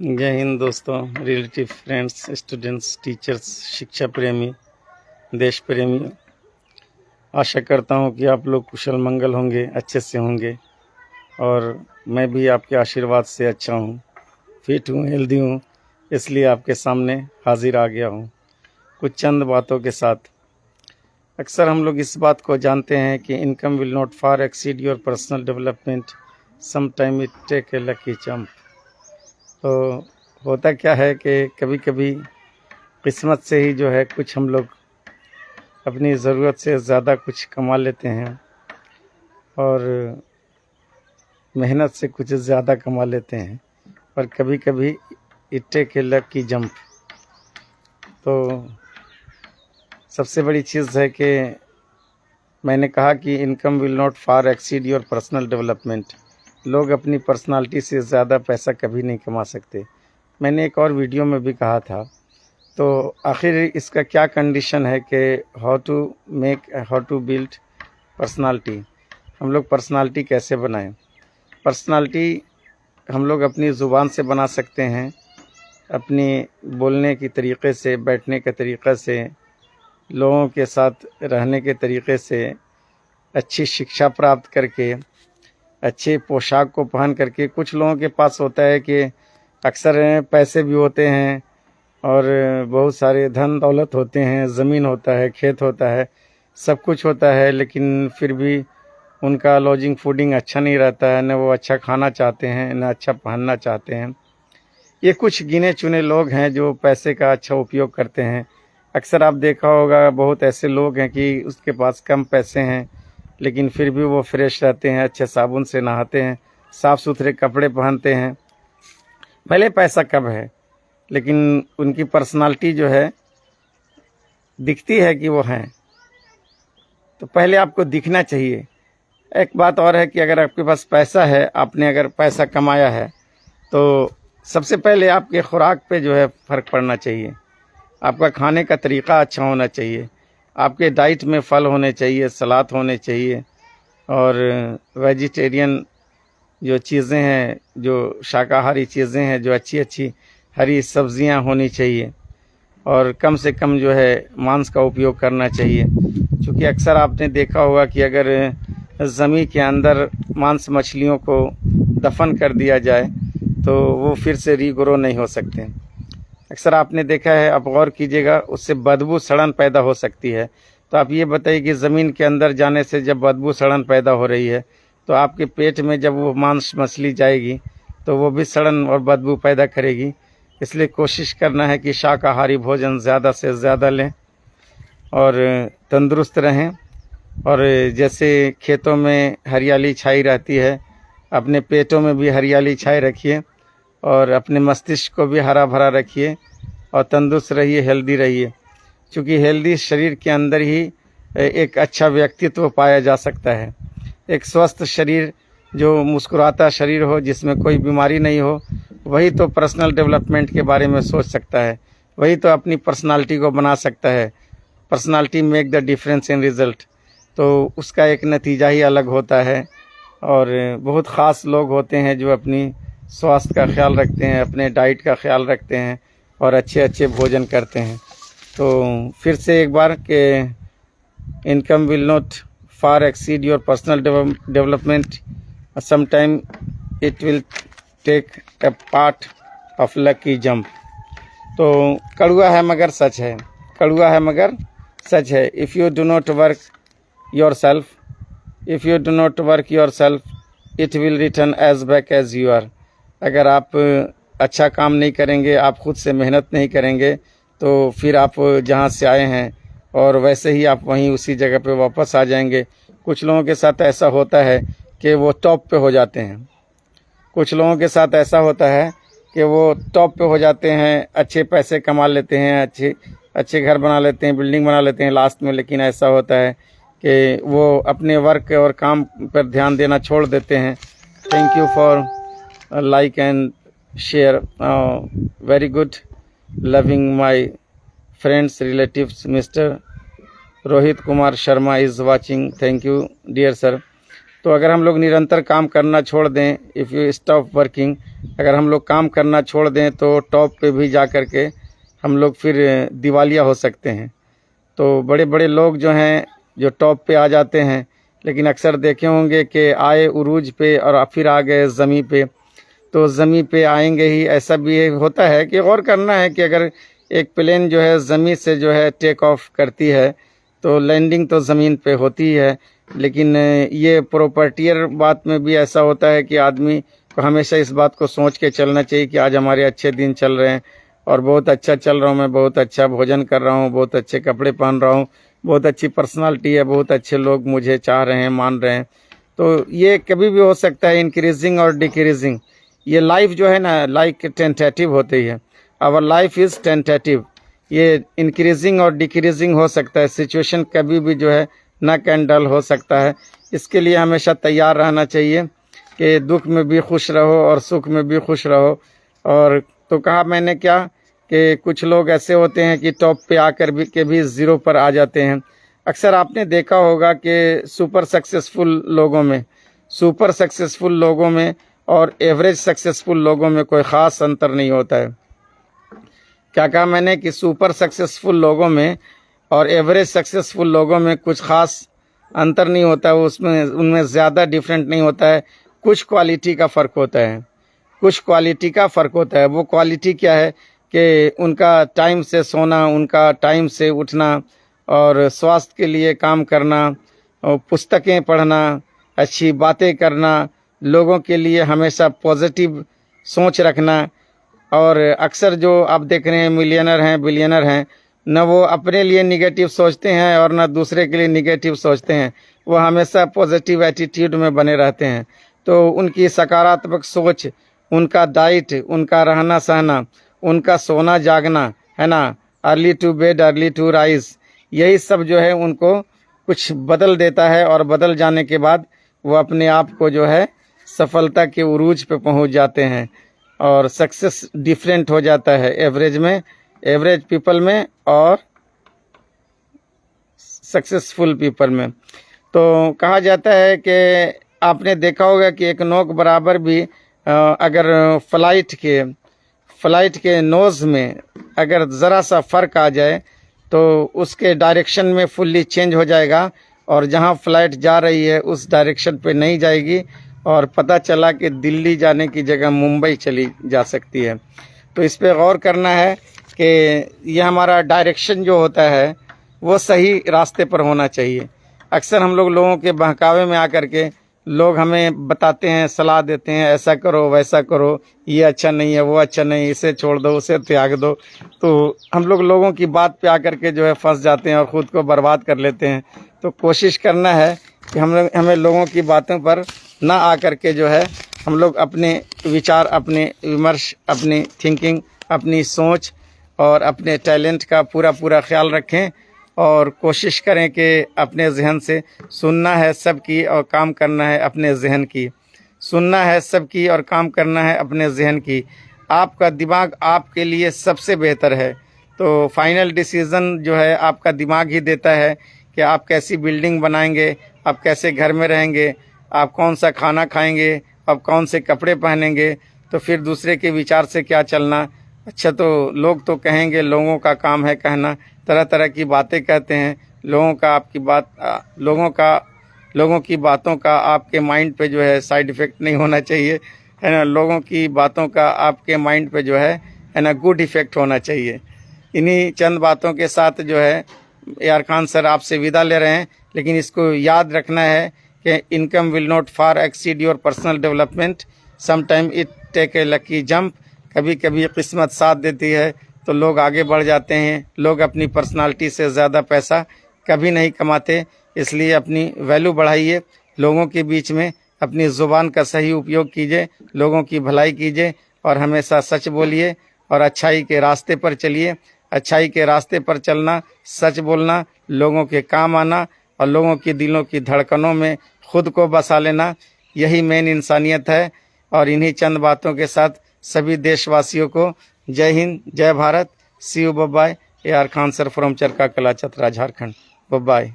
जय हिंद दोस्तों, relative, friends, students, teachers, शिक्षा प्रेमी, देश प्रेमी। आशा करता हूं कि आप लोग कुशल मंगल होंगे, अच्छे से होंगे। और मैं भी आपके आशीर्वाद से अच्छा हूं, फिट हूं, हेल्दी हूं, इसलिए आपके सामने हाजिर आ गया हूं कुछ चंद बातों के साथ। अक्सर हम लोग इस बात को जानते हैं कि income will not far exceed your personal development, some time it take a lucky jump. तो होता क्या है कि कभी कभी किस्मत से ही जो है कुछ हम लोग अपनी ज़रूरत से ज़्यादा कुछ कमा लेते हैं और मेहनत से कुछ ज़्यादा कमा लेते हैं, और कभी कभी it take a lucky jump. तो सबसे बड़ी चीज़ है कि मैंने कहा कि income will not far exceed your personal development. लोग अपनी पर्सनालिटी से ज़्यादा पैसा कभी नहीं कमा सकते। मैंने एक और वीडियो में भी कहा था। तो आखिर इसका क्या कंडीशन है कि हाउ टू बिल्ड पर्सनालिटी। हम लोग पर्सनालिटी कैसे बनाएं। पर्सनालिटी हम लोग अपनी ज़ुबान से बना सकते हैं, अपनी बोलने की तरीक़े से, बैठने के तरीक़े से, लोगों के साथ रहने के तरीक़े से, अच्छी शिक्षा प्राप्त करके, अच्छे पोशाक को पहन करके। कुछ लोगों के पास होता है कि अक्सर पैसे भी होते हैं और बहुत सारे धन दौलत होते हैं, ज़मीन होता है, खेत होता है, सब कुछ होता है, लेकिन फिर भी उनका लॉजिंग फूडिंग अच्छा नहीं रहता है। न वो अच्छा खाना चाहते हैं, न अच्छा पहनना चाहते हैं। ये कुछ गिने चुने लोग हैं जो पैसे का अच्छा उपयोग करते हैं। अक्सर आप देखा होगा, बहुत ऐसे लोग हैं कि उसके पास कम पैसे हैं लेकिन फिर भी वो फ्रेश रहते हैं, अच्छे साबुन से नहाते हैं, साफ़ सुथरे कपड़े पहनते हैं। भले पैसा कम है लेकिन उनकी पर्सनालिटी जो है दिखती है कि वो हैं। तो पहले आपको दिखना चाहिए। एक बात और है कि अगर आपके पास पैसा है, आपने अगर पैसा कमाया है, तो सबसे पहले आपके खुराक पे जो है फ़र्क पड़ना चाहिए। आपका खाने का तरीक़ा अच्छा होना चाहिए। आपके डाइट में फल होने चाहिए, सलाद होने चाहिए, और वेजिटेरियन जो चीज़ें हैं, जो शाकाहारी चीज़ें हैं, जो अच्छी अच्छी हरी सब्जियां होनी चाहिए, और कम से कम जो है मांस का उपयोग करना चाहिए। क्योंकि अक्सर आपने देखा होगा कि अगर ज़मीन के अंदर मांस मछलियों को दफन कर दिया जाए तो वो फिर से रीग्रो नहीं हो सकते। अक्सर आपने देखा है, आप गौर कीजिएगा, उससे बदबू सड़न पैदा हो सकती है। तो आप ये बताइए कि ज़मीन के अंदर जाने से जब बदबू सड़न पैदा हो रही है तो आपके पेट में जब वो मांस मछली जाएगी तो वो भी सड़न और बदबू पैदा करेगी। इसलिए कोशिश करना है कि शाकाहारी भोजन ज़्यादा से ज़्यादा लें और तंदुरुस्त रहें। और जैसे खेतों में हरियाली छाई रहती है, अपने पेटों में भी हरियाली छाए रखिए और अपने मस्तिष्क को भी हरा भरा रखिए और तंदुरुस्त रहिए, हेल्दी रहिए। क्योंकि हेल्दी शरीर के अंदर ही एक अच्छा व्यक्तित्व पाया जा सकता है। एक स्वस्थ शरीर, जो मुस्कुराता शरीर हो, जिसमें कोई बीमारी नहीं हो, वही तो पर्सनल डेवलपमेंट के बारे में सोच सकता है, वही तो अपनी पर्सनालिटी को बना सकता है। Personality make the difference in result. तो उसका एक नतीजा ही अलग होता है। और बहुत ख़ास लोग होते हैं जो अपनी स्वास्थ्य का ख्याल रखते हैं, अपने डाइट का ख्याल रखते हैं और अच्छे अच्छे भोजन करते हैं। तो फिर से एक बार कि income will not far exceed your personal development, some time it will take a part of lucky jump. तो कड़वा है मगर सच है, कड़वा है मगर सच है। If you do not work yourself, if you do not work yourself, it will return as back as you are. अगर आप अच्छा काम नहीं करेंगे, आप खुद से मेहनत नहीं करेंगे, तो फिर आप जहाँ से आए हैं और वैसे ही आप वहीं उसी जगह पे वापस आ जाएंगे। कुछ लोगों के साथ ऐसा होता है कि वो टॉप पे हो जाते हैं, कुछ लोगों के साथ ऐसा होता है कि वो टॉप पे हो जाते हैं, अच्छे पैसे कमा लेते हैं, अच्छे अच्छे घर बना लेते हैं, बिल्डिंग बना लेते हैं लास्ट में। लेकिन ऐसा होता है कि वो अपने वर्क और काम पर ध्यान देना छोड़ देते हैं। Thank you for like and share. Very good, loving my friends, relatives. Mr. Rohit Kumar Sharma is watching. Thank you dear sir. तो अगर हम लोग निरंतर काम करना छोड़ दें, इफ़ यू स्टॉप वर्किंग, अगर हम लोग काम करना छोड़ दें तो टॉप पे भी जा कर के हम लोग फिर दिवालिया हो सकते हैं। तो बड़े बड़े लोग जो हैं जो टॉप पे आ जाते हैं, लेकिन अक्सर देखे होंगे कि आए उरूज पे और फिर आ गए ज़मीं पे। तो ज़मीं पे आएंगे ही, ऐसा भी होता है कि गौर करना है कि अगर एक प्लेन जो है ज़मीं से जो है टेक ऑफ करती है तो लैंडिंग तो ज़मीन पे होती है, लेकिन ये प्रॉपर्टियर बात में भी ऐसा होता है कि आदमी को हमेशा इस बात को सोच के चलना चाहिए कि आज हमारे अच्छे दिन चल रहे हैं और बहुत अच्छा चल रहा हूँ, मैं बहुत अच्छा भोजन कर रहा हूँ, बहुत अच्छे कपड़े पहन रहा हूँ, बहुत अच्छी पर्सनालिटी है, बहुत अच्छे लोग मुझे चाह रहे हैं, मान रहे हैं। तो ये कभी भी हो सकता है, इंक्रीजिंग और डिक्रीजिंग। ये लाइफ जो है ना, लाइक टेंटेटिव होती है। Our life is tentative. ये इंक्रीजिंग और डिक्रीजिंग हो सकता है, सिचुएशन कभी भी जो है ना कैंडल हो सकता है। इसके लिए हमेशा तैयार रहना चाहिए कि दुख में भी खुश रहो और सुख में भी खुश रहो। और तो कहा मैंने क्या कि कुछ लोग ऐसे होते हैं कि टॉप पे आकर भी ज़ीरो पर आ जाते हैं। अक्सर आपने देखा होगा कि सुपर सक्सेसफुल लोगों में और एवरेज सक्सेसफुल लोगों में कोई ख़ास अंतर नहीं होता है। क्या कहा मैंने कि सुपर सक्सेसफुल लोगों में और एवरेज सक्सेसफुल लोगों में कुछ ख़ास अंतर नहीं होता है, उसमें उनमें ज़्यादा डिफरेंट नहीं होता है। कुछ क्वालिटी का फ़र्क होता है, कुछ क्वालिटी का फ़र्क होता है। वो क्वालिटी क्या है कि उनका टाइम से सोना, उनका टाइम से उठना और स्वास्थ्य के लिए काम करना और पुस्तकें पढ़ना, अच्छी बातें करना, लोगों के लिए हमेशा पॉजिटिव सोच रखना। और अक्सर जो आप देख रहे हैं मिलियनर हैं, बिलियनर हैं, न वो अपने लिए निगेटिव सोचते हैं और न दूसरे के लिए निगेटिव सोचते हैं। वो हमेशा पॉजिटिव एटीट्यूड में बने रहते हैं। तो उनकी सकारात्मक सोच, उनका डाइट, उनका रहना सहना, उनका सोना जागना, है ना, early to bed early to rise, यही सब जो है उनको कुछ बदल देता है। और बदल जाने के बाद वो अपने आप को जो है सफलता के उरूज पे पहुंच जाते हैं और सक्सेस डिफरेंट हो जाता है एवरेज पीपल में और सक्सेसफुल पीपल में। तो कहा जाता है कि आपने देखा होगा कि एक नोक बराबर भी अगर फ्लाइट के नोज़ में अगर ज़रा सा फ़र्क आ जाए तो उसके डायरेक्शन में फुल्ली चेंज हो जाएगा और जहां फ्लाइट जा रही है उस डायरेक्शन पे नहीं जाएगी और पता चला कि दिल्ली जाने की जगह मुंबई चली जा सकती है। तो इस पे गौर करना है कि ये हमारा डायरेक्शन जो होता है वो सही रास्ते पर होना चाहिए। अक्सर हम लोगों के बहकावे में आकर के लोग हमें बताते हैं, सलाह देते हैं, ऐसा करो वैसा करो, ये अच्छा नहीं है, वो अच्छा नहीं, इसे छोड़ दो, उसे त्याग दो। तो हम लोगों की बात पे आकर के जो है फंस जाते हैं और ख़ुद को बर्बाद कर लेते हैं। तो कोशिश करना है कि हमें लोगों की बातों पर ना आकर के जो है हम लोग अपने विचार, अपने विमर्श, अपनी थिंकिंग, अपनी सोच और अपने टैलेंट का पूरा ख्याल रखें और कोशिश करें कि अपने जहन से सुनना है सबकी और काम करना है अपने जहन की। सुनना है सबकी और काम करना है अपने जहन की। आपका दिमाग आपके लिए सबसे बेहतर है। तो फाइनल डिसीज़न जो है आपका दिमाग ही देता है कि आप कैसी बिल्डिंग बनाएंगे, आप कैसे घर में रहेंगे, आप कौन सा खाना खाएंगे, आप कौन से कपड़े पहनेंगे। तो फिर दूसरे के विचार से क्या चलना। अच्छा, तो लोग तो कहेंगे, लोगों का काम है कहना, तरह तरह की बातें कहते हैं। लोगों की बातों का आपके माइंड पे जो है साइड इफ़ेक्ट नहीं होना चाहिए, है ना। लोगों की बातों का आपके माइंड पे जो है ना गुड इफ़ेक्ट होना चाहिए। इन्हीं चंद बातों के साथ जो है AR खान सर आपसे विदा ले रहे हैं। लेकिन इसको याद रखना है कि income will not far exceed your personal development, sometime it take a lucky jump. कभी कभी किस्मत साथ देती है तो लोग आगे बढ़ जाते हैं। लोग अपनी पर्सनालिटी से ज़्यादा पैसा कभी नहीं कमाते, इसलिए अपनी वैल्यू बढ़ाइए। लोगों के बीच में अपनी ज़ुबान का सही उपयोग कीजिए, लोगों की भलाई कीजिए और हमेशा सच बोलिए और अच्छाई के रास्ते पर चलिए। अच्छाई के रास्ते पर चलना, सच बोलना, लोगों के काम आना और लोगों के दिलों की धड़कनों में खुद को बसा लेना, यही मेन इंसानियत है। और इन्हीं चंद बातों के साथ सभी देशवासियों को जय हिंद, जय Bharat, see you, bye. AR Khan sir from Charka Kala, Chatra, Jharkhand. Bye.